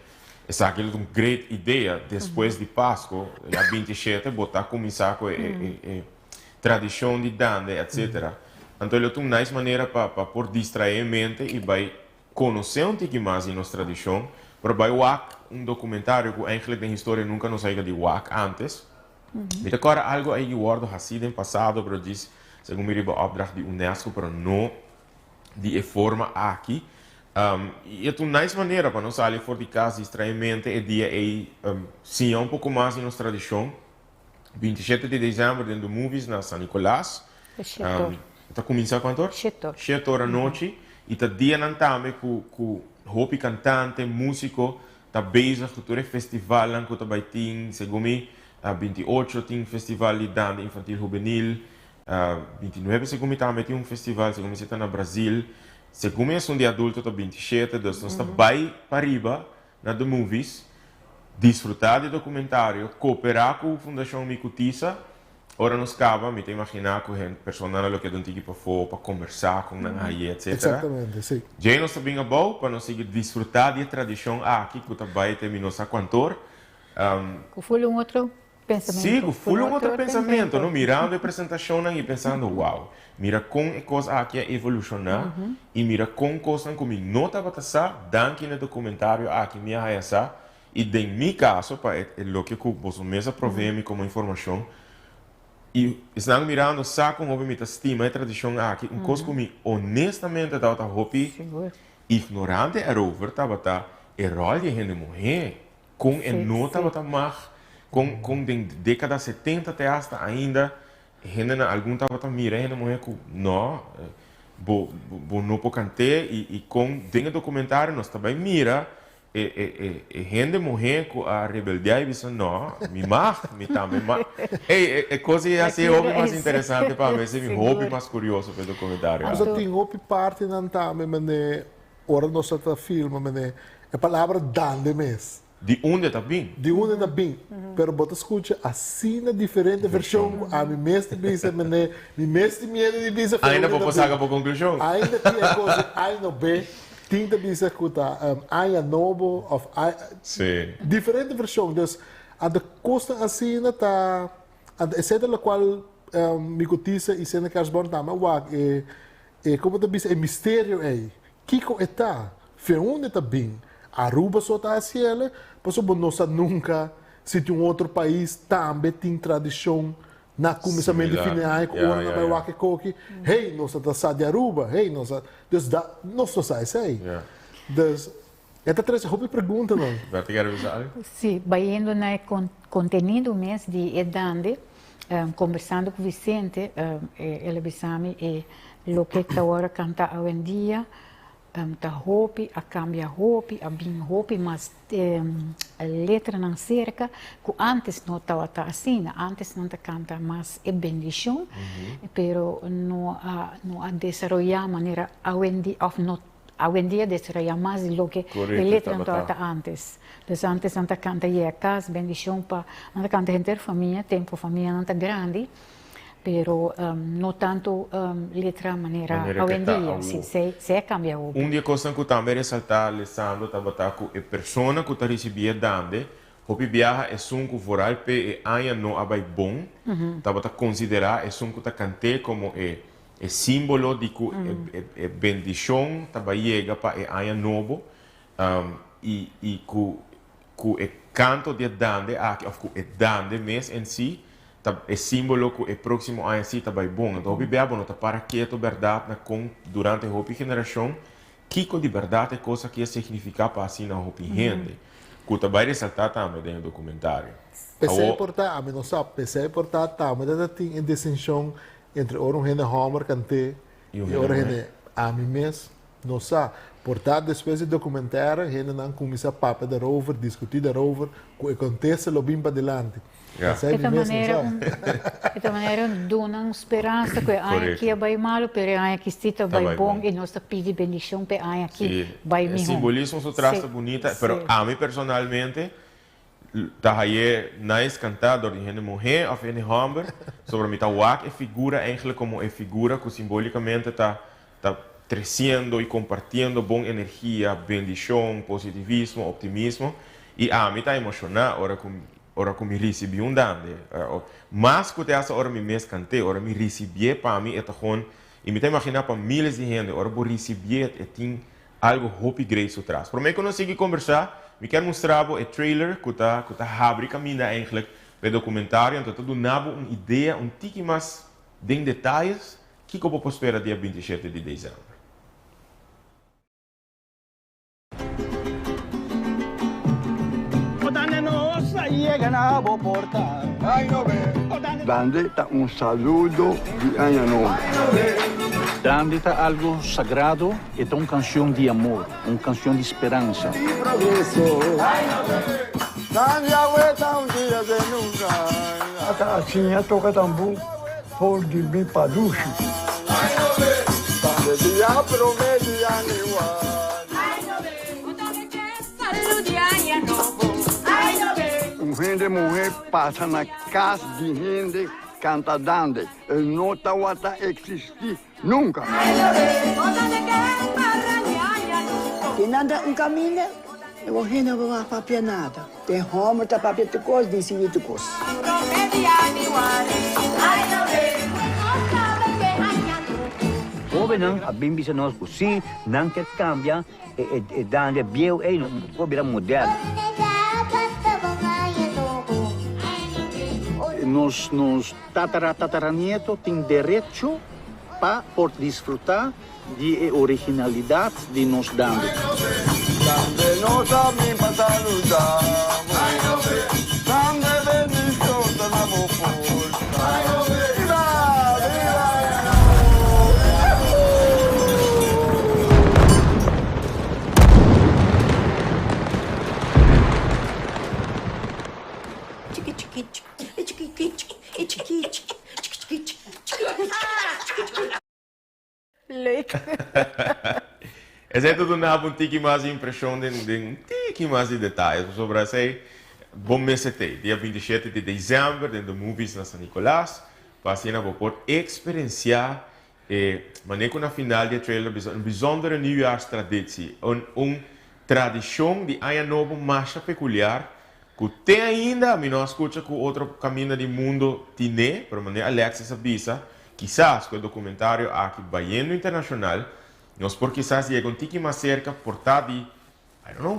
Essa é uma grande ideia depois de Páscoa, a 27, botar começar com a tradição de dança, etc. Então, é uma nice maneira para por distrair a mente e vai conhecer um pouco mais de nossa tradição, para vai documentário que eigenlijk na história nunca nos saiu de WAC antes. Mas agora algo aí guardo assim no passado, pero diz segundo me riba opdracht de UNESCO para não de forma aqui. E é uma nice maneira para nós sair fora de casa, distrair a mente e dia aí sim um pouco mais de nossa tradição. 27 de dezembro dentro do Movies na San Nicolás. Está começando quanto hora? 7 horas da noite. E está dia não também com hopi cantante, músico, está bezig com todo o festival que está vai ter, segundo me, 28 tem festival de dança infantil juvenil. 29 se começa a um festival, se começa no Brasil, se começa de adulto até 27, então nós estamos bem para riba na The Movies, desfrutar de documentário, cooperar com a Fundação Micutisa. Ora nos acaba, me imaginar que o personal que não tem para fora, para conversar com a aí, etc. Exatamente, sim. Já nós também é bom para nós desfrutar da tradição aqui, que também terminou a cantor. Foi outro pensamento. Sim, foi outro pensamento, não? Mirando a apresentação e pensando, uau, mira com a coisa aqui evolucionar e mira com coisa como não estava passando, daqui no documentário aqui me essa e em meu caso, para o que você mesmo provém como informação, e estão mirando só com a estima e tradição aqui, coisa como honestamente estava hopi ignorante erover, estava o rol de gente mulher com a nota estava mais com de década 70 até hasta ainda gente algum estava mirando mulher com não não pode cantar e com dentro documentário nós também mira gente morrer com a rebeldia e disse não me também é coisa assim o mais interessante para mim é o hobby mais curioso para o documentário. Mas tem hobby parte não também mas ora nós está filme mas a palavra dande mês de onde está bem? De onde está bem. Pero você escuta assim na diferente versão a mim mesmo diz me mesmo medo de dizer ainda vou passar para a conclusão ainda tem coisa ainda bem tinta bisa escuta I noble of I diferente versão dus a de costa assim na tá a essa da qual me cotiza e sendo que as bom tá mas como te bisa é mistério aí Kiko está foi onde está bem Aruba só está assim ela pois o não sabe nunca se tem outro país também tem tradição na começamento de final com o na vai que coque hey nós está de Aruba hey nós dus da nós só sai sei dus esta três hobby pergunta não vai ter que avisar sim indo na conteúdo mês de Edande conversando com Vicente ele bisami e lo que está agora canta hoje em dia tá hopi, a cambia hopi, a bem hopi, mas a letra não cerca, que antes não estava assim, antes não canta mais é bendição, pero não a desenvolver maneira hoje em dia desenvolver mais do que a letra não estava antes. Então antes não canta casa, bendição para não canta gente família, tempo família não tá grande. Pero não tanto letra maneira hoje em dia, se cambia o. Dia coisa que também ressaltar, Alessandro, estava com a pessoa que está recebendo dande, hopi viaja é som que voral pe e aia não abai bom, estava considerar é som que está cante como é símbolo de que é bendição, estava chega para e aia novo e que é canto de dande, que é dande mês em si. É símbolo que o próximo ano assim está bom. Então, o bebê não está para quieto verdade durante a hopi geração. Que de verdade é coisa que significa para assim na hopi gente. Que também ressaltar também no documentário. Pensei importante, não sabe. Pensei importante também. Mas tem uma distinção entre o gente Homer cante e o gente a mim mesmo. Não sabe. Portanto, depois do documentário, a gente não começa a papo darüber, discutir darüber, o que acontece lo bem para adelante. De maneira dona uma esperança que aqui vai mal, mas aqui está vai bom e nós pedimos bendição para aqui vai melhor. O simbolismo se trata bonita, mas a mim personalmente tá aí nice cantador de gente mulher ou gente homem sobre mim tá é figura eigenlijk como é figura que simbolicamente tá crescendo e compartilhando boa energia, bendição, positivismo, optimismo e a mim está emocionado ora que me recebi dande mas que essa hora me mesmo cantei ora me recebi para mim é gewoon e me tá imaginar para milhares de gente ora vou receber tem algo hopi great atrás para mim que eu não consegui conversar me quero mostrar o trailer que tá abre caminho eigenlijk o documentário então tudo nabo uma ideia tique mais de detalhes que eu vou postar dia 27 de dezembro. Dandita un saludo di Año Nuevo. Dandita algo sagrado e uma canção de amor, uma canção de esperança. Assim, toca tambu, por di mi padushi. Tande diablo mediani gente mulher passa na casa de gente canta dande. Não tá existir nunca. Tinanda um caminho, eu vou render uma papia nada. Tem homo tá papia de coisa, desse de coisa. Ove não, a bimbi se nós così, não quer cambiar e dande biel e não pode virar moderno. Nos tataranietos têm direito para desfrutar de originalidade de nos dando. Dande nos a mim para saludar. Dande bendição da namo por. Leuk. Essa é tudo na um tique mais impressão de um tique mais de detalhes sobre essa bom mês dia 27 de dezembro dentro do Movies na São Nicolás para na poder experienciar maneira na final de trailer uma bijzondere nieuwjaarstraditie uma tradição de ano novo mais peculiar que tem ainda a mim não escuta com outro caminho do mundo tiné para maneira Alexis avisa quizás com o documentário aqui Baiano Internacional nós por quizás chega um tique mais cerca portar de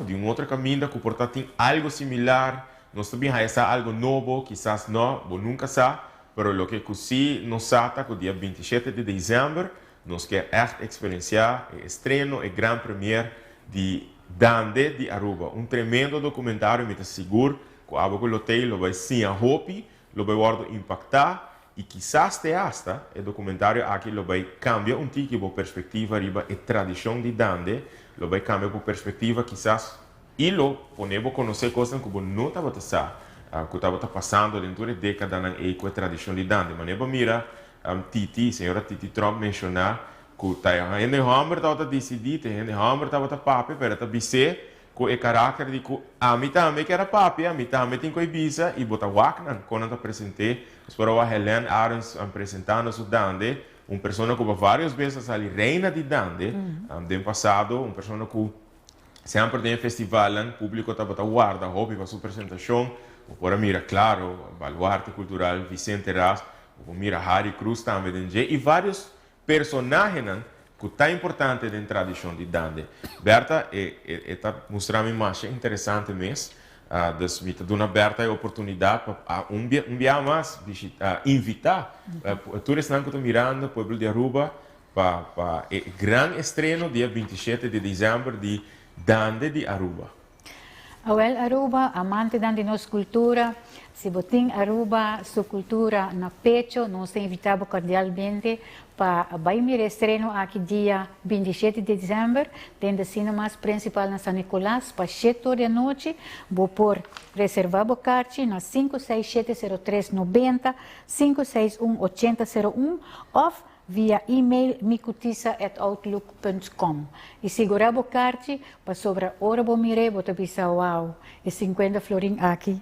de um outro caminho que portar tem algo similar nós também já algo novo quizás não ou nunca sabe mas o que sim nós sabe que o dia 27 de dezembro nós quer echt experienciar o estreno e grande premiere de Dande de Aruba um tremendo documentário me seguro que a que lo vai sim a hopi lo vai guardo impactar e quizás te hasta o documentário aqui lo vai cambiar um tique por perspectiva riba e tradição de Dande lo vai cambiar por perspectiva quizás e lo ponebo conhecer coisas que não estava que estava passando dentro da década na eco tradição de Dande maneba mira senhora Titi Trump mencionar que tá ainda Homer estava decidido ainda Homer estava papi para tá bise com o caráter de que a mim também que era papi a mim também tem coi bisa e bota waknan quando tá apresentei espero a Helen Arons apresentando o Dande pessoa que várias vezes ali reina de Dande do passado pessoa que sempre tem festival o público estava guarda hobby para sua apresentação por mira claro baluarte cultural Vicente Ras mira Harry Cruz também e vários personagens que tá importante dentro da tradição de Dande. Berta está mostrando uma imagem interessante mesmo. Me está dando aberta a oportunidade para dia mais invitar todos que estão mirando o povo de Aruba para o grande estreno dia 27 de dezembro de Dande de Aruba. Well, Aruba, amante da nossa cultura, se botin Aruba, sua cultura na pecho, nós invitamos cordialmente para o estreno aqui dia 27 de dezembro, dentro do cinema principal na São Nicolás, para 7 da noite, vou por reservar o carte na 5670390, 5618001, ou via e-mail micutisa@outlook.com. E segurar o carte para sobra hora bo mire, bota bisa wow, e 50 florin aqui.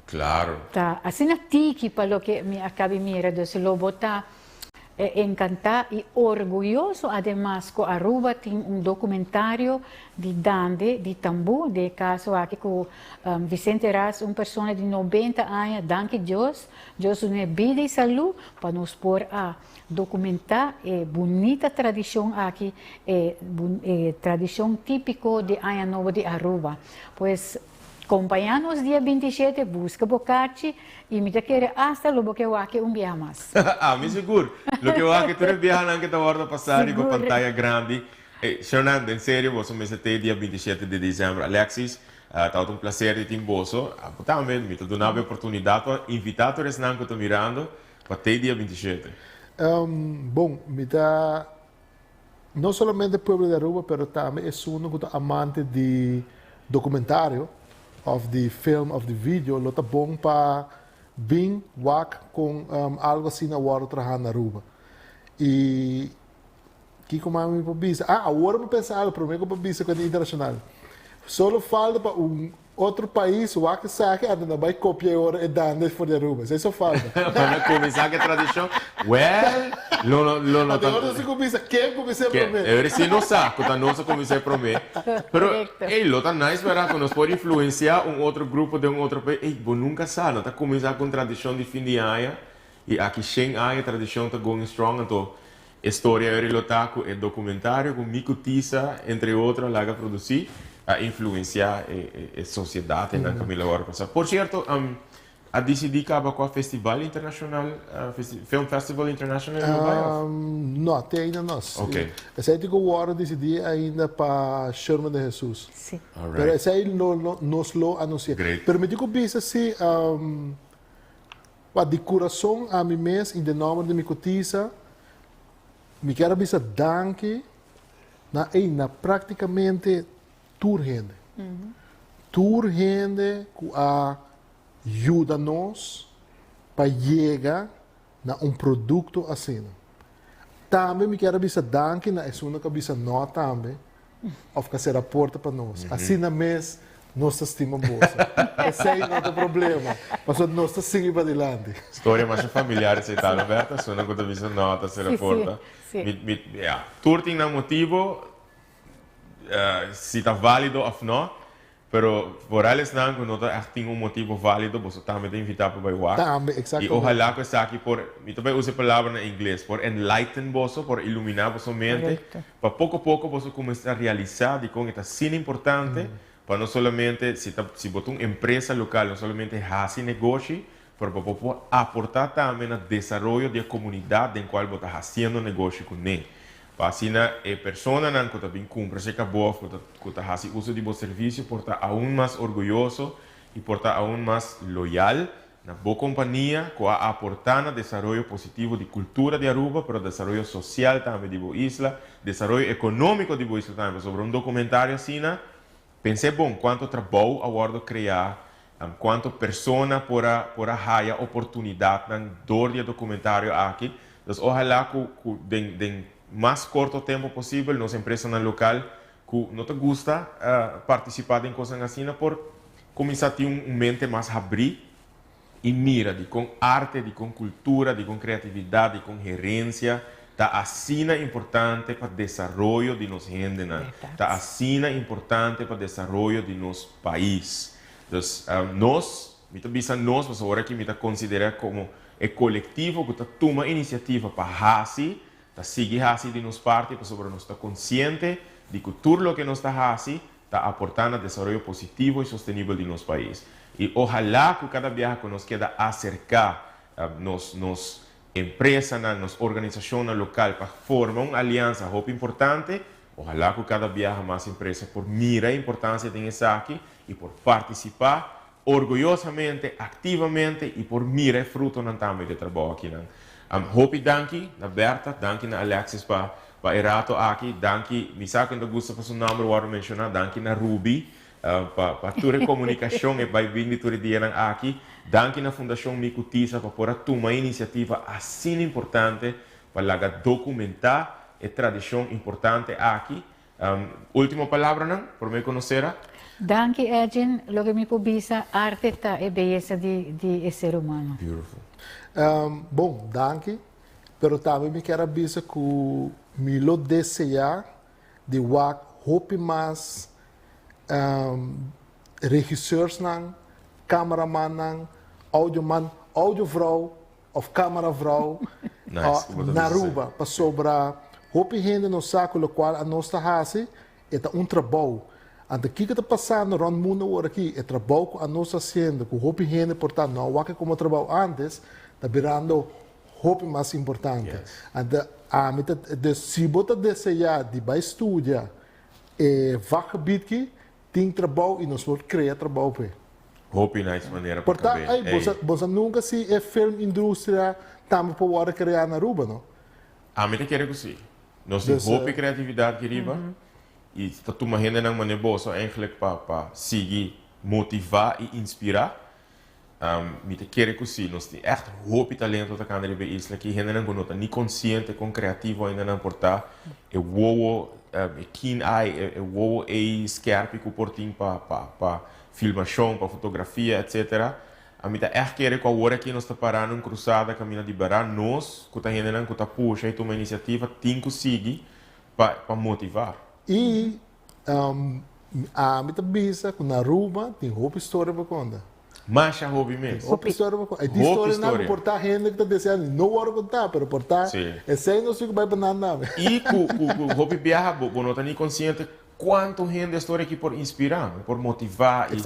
Claro. Tá, assim na tiki para lo que me acabe mira, do se lo bota encantado e orgulhoso, además que Aruba tem documentário de Dande, de Tambu, de caso aqui com Vicente Ras, pessoa de 90 anos, danke Deus, Deus nos vida e saúde para nos pôr a documentar a bonita tradição aqui, tradição típica de Ano Novo de Aruba. Pois acompanhamos dia 27, busca bocate e me quer hasta lo que eu aqui dia mais. Me seguro. Lo que eu aqui tu viaja que tá hora passar e para pantalla grande. Fernando, em sério, você me sete dia 27 de dezembro, Alexis. Tá um prazer de ter você. Também me dá uma oportunidade para invitar todos que estão mirando para ter dia 27. Bom, me dá não somente o povo de Aruba, mas também é um amante de documentário, of the film, of the video, lo tá bom para bem wak com algo assim na hora trabajando na Aruba. E que como a mim para agora eu pensava, para mim para bisa quando internacional. Só falta para outro país, o que sabe, anda vai copiar agora e dar for Aruba. Isso só falta. Para começar a tradição, Até agora você começa, quem começa a prometer? Eu recebi no saco, tá não se comecei a prometer. Pero, lo tá nice para que nós pode influenciar outro grupo de outro país. Bom nunca sabe, tá começar com tradição de fim de ano e aqui sem ano tradição tá going strong, então história eu relotar com documentário com micutisa entre outros lá que produzir a influenciar a sociedade na Camila agora passar. Por certo, a decidir acaba com o Festival Internacional, Film Festival International em Nova Não, até ainda não. Ok. Esse aí que eu decidi ainda para Sherman de Jesus. Sim. Mas esse aí nos lo anuncia. Pero me digo bisa se a decoração a mim mesmo, em nome de minha cotiza, me quero bisa danke na praticamente tour gente. Tour gente que ajuda-nos para chegar a produto assim. Também me quero bisa danke na esuna que bisa nós também, of que será porta para nós. Assim na mês nós estimamos bolsa. Esse aí não é o problema. Mas nós seguimos para adiante. História mais familiar se está aberta, só não quando bisa nota será porta. Tour tem um motivo se está válido ou não, pero por eles não, quando tem motivo válido, você também tem que invitar para o Também, exatamente. E ojalá que está aqui por, eu também uso a palavra em inglês, por enlighten você, por iluminar vossa mente, para pouco a pouco você começar a realizar de como está sendo importante, para não somente, se botar uma empresa local, não somente fazer negócio, para poder aportar também no desenvolvimento da comunidade em qual você está fazendo negócio com ele. Assim, a pessoa que também cumpre esse cabo, que está fazendo uso de seu serviço, por estar aún mais orgulhoso e por estar aún mais loyal na boa companhia, que a aportar no desenvolvimento positivo de cultura de Aruba, pero desenvolvimento social também de boa isla, desenvolvimento econômico de boa isla também. Sobre documentário assim, pensei, bom, quanto trabalho aguardo criar, quanto pessoa por a oportunidade na dor de documentário aqui. Então, ojalá que mais curto tempo possível, nossa empresa na local que não te gusta participar em coisas assim, por começar a ter mente mais abrir e mira de com arte, de com cultura, de com criatividade, de com gerência, tá assim importante para o desenvolvimento de nossa gente, tá assim importante para o desenvolvimento de nosso país. Então, nós, mas agora que me considera como é coletivo que toma iniciativa para fazer, seguir assim de nossa parte, para nós estar consciente de que tudo o que nós está fazendo está aportando ao desenvolvimento positivo e sustentável de nosso país. E ojalá que cada viagem que nos queda acercar nos empresas, nos organizações locais para formar uma aliança muito importante, ojalá que cada viagem mais empresas por mirar a importância de isso aqui e por participar orgulhosamente, ativamente e por mirar fruto também de trabalho aqui. Hopi danki na Berta, danki na Alexis para Erato aqui, danki, me sabe quando gusta para o nome, eu mencionar, danki na Ruby, para toda a comunicação e vai vir de todo dia aqui, danki na Fundação Micutisa para tomar iniciativa assim importante para documentar a tradição importante aqui. Última palavra, não? Por me conhecer? Danke, Edwin. Lo que me pobisa, arte e beleza de ser humano. Beautiful. Bom, danke. Pero também me quero dizer que me lo desejar de wak hope mais regisseurs nan, cameraman nan, audioman, audiovrouw of cameravrouw Nice. na Aruba para sobrar hope gente no saco lo qual a nossa raça é trabalho. Ante que está passando rond mundo agora aqui é trabalho que a nós fazendo com hope gente portanto não wak como trabalho antes está virando hope mais importante. Yes. Se você desejar de vai estudar vaca bitki tem trabalho e nós vamos criar trabalho para. Hope nice maneira para portanto, você nunca se é film indústria também para criar na Aruba, não? A mim quero que sim. Nós temos hope e criatividade que riba e está tomando uma maneira boa só eigenlijk para seguir, motivar e inspirar. me te querer così, nós tem echt hoop talento da câmera de isla que ainda não conota, nem consciente, com criativo ainda não portar, e wowo, keen eye, e wowo scherpi que portim para filmação, para fotografia, etc. A mim tá echt querer com a hora que nós está parando uma cruzada, caminho de liberar nós, que tá ainda não, que tá puxa, e uma iniciativa, tem que seguir para motivar. E a mim tá bisa, com na Aruba, tem roupa história para contar. Mas é hobby mesmo. Roupa história para contar. E história não portar gente que tá dizendo, não hora contar, mas portar, é sem não sei que vai para nada. E o hobby viaja, não tá nem consciente quanto gente a história aqui por inspirar, por motivar e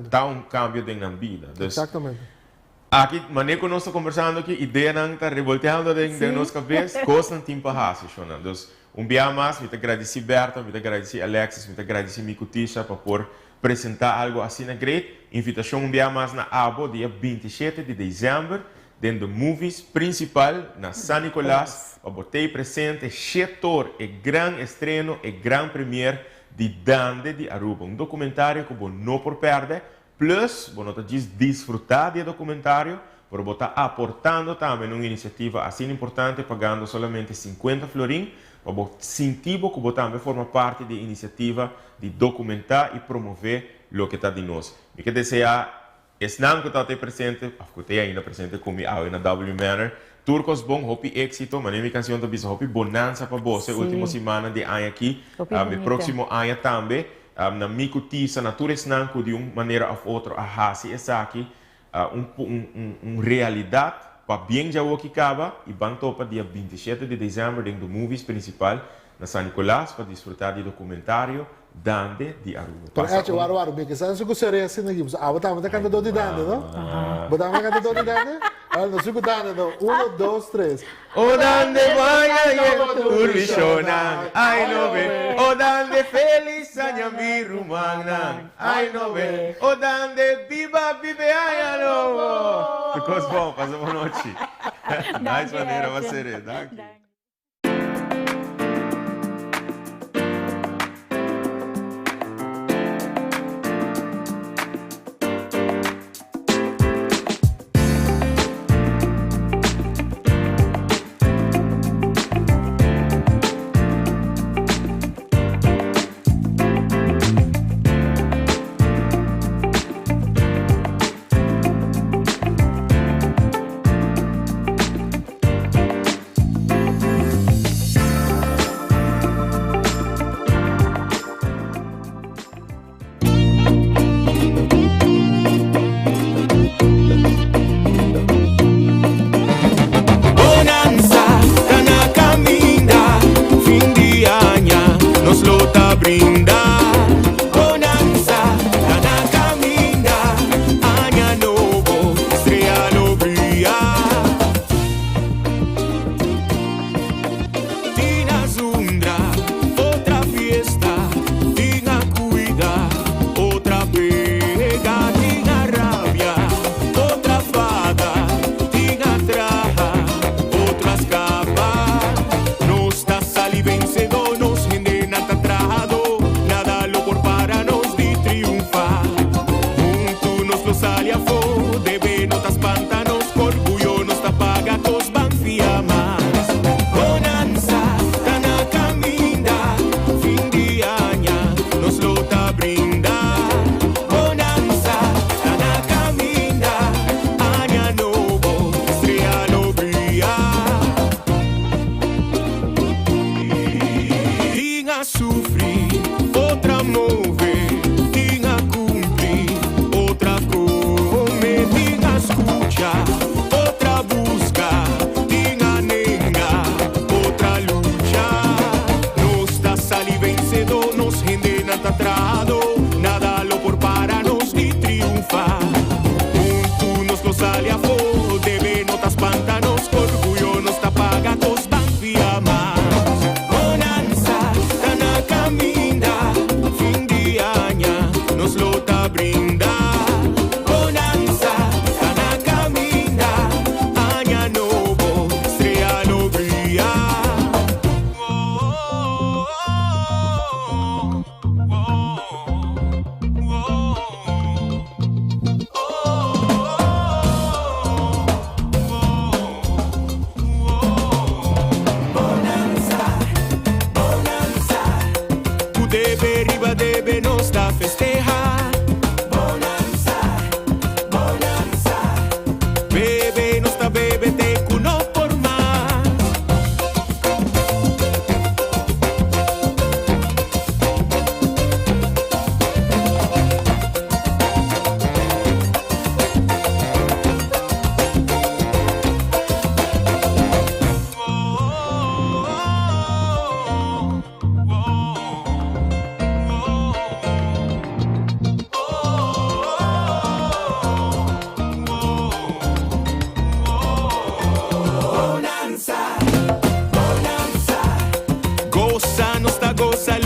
dar um cambio na vida. Exatamente. Aqui, maneira que nós estamos conversando aqui, ideia não está revoltando dentro da nossa cabeça, coisa não tem para fazer. Então, dia mais, me agradecer Berta, me agradecer Alexis, me agradecer Mico Tisha para apresentar algo assim na great. Invitação dia mais na Abo, dia 27 de dezembro, dentro do Movies principal, na San Nicolás, para botar presente, chetor, e grande estreno, e grande premiere de Dande de Aruba. Um documentário que você não pode perder. Plus, você diz desfrutar do documentário, para botar aportando também uma iniciativa assim importante, pagando somente 50 florins, para você sentir que você também forma parte da iniciativa de documentar e promover o que está de nós. E que desejar, esse nome que está presente, eu ainda presente comigo na W Manor, Turcos bom, hopi éxito, mas minha canção também é hopi bonança para você, última semana de ano aqui, o próximo ano também. Na Mico Tisha, na Turesnanco, de uma maneira ou outra, a Hasi essa aqui, realidade, para bem já o que acaba, e vamos para dia 27 de dezembro, dentro do Movies principal, na San Nicolás, para desfrutar do documentário Dande de Aruba. Para o Aruba, porque sabe se você é assim aqui, botamos a cantador de Dande, não? Botamos a cantador de Dande? Olha, se Dande, não. 1, 2, 3. O Dande vai turvishonan, ai no ve. O Dande feliz anyami rumanan, ai no ve. O Dande viva vive ai novo. Ficou bom, passamos a noite. Mais maneira vai ser, tá? cosa